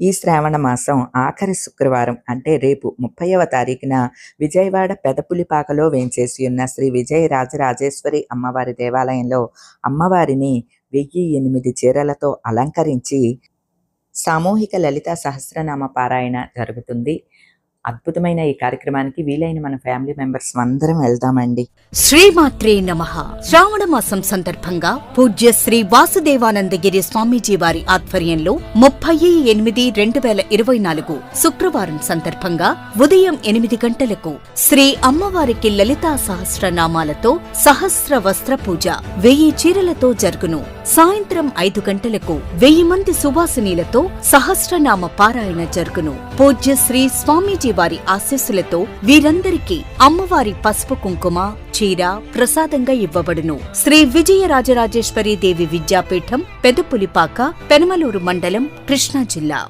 ఈ శ్రావణ మాసం ఆఖరి శుక్రవారం అంటే రేపు 30వ తారీఖున విజయవాడ పెదపులిపాకలో వేంచేసి ఉన్న శ్రీ విజయ రాజరాజేశ్వరి అమ్మవారి దేవాలయంలో అమ్మవారిని 1008 చీరలతో అలంకరించి సామూహిక లలితా సహస్రనామ పారాయణ జరుగుతుంది. అద్భుతమైన ఈ కార్యక్రమానికి వీలైన మన ఫ్యామిలీ మెంబర్స్ అందరం వెళ్దామండి. శ్రీమాత్రే నమః. శ్రావణ మాసం సందర్భంగా పూజ్య శ్రీ వాసుదేవానందగిరి స్వామీజీ వారి ఆధ్వర్యంలో 30/8/2024 శుక్రవారం సందర్భంగా ఉదయం 8 గంటలకు శ్రీ అమ్మవారికి లలితా సహస్రనామాలతో సహస్ర వస్త్ర పూజ 1000 చీరలతో జరుగును. సాయంత్రం 5 గంటలకు 1000 మంది సువాసినీలతో సహస్రనామ పారాయణ జరుగును. పూజ్య శ్రీ స్వామీజీ వారి ఆశీస్సులతో వీరందరికీ అమ్మవారి పసుపు కుంకుమ చీర ప్రసాదంగా ఇవ్వబడును. శ్రీ విజయ రాజరాజేశ్వరి దేవి విద్యాపీఠం, పెదపులిపాక, పెనమలూరు మండలం, కృష్ణా జిల్లా.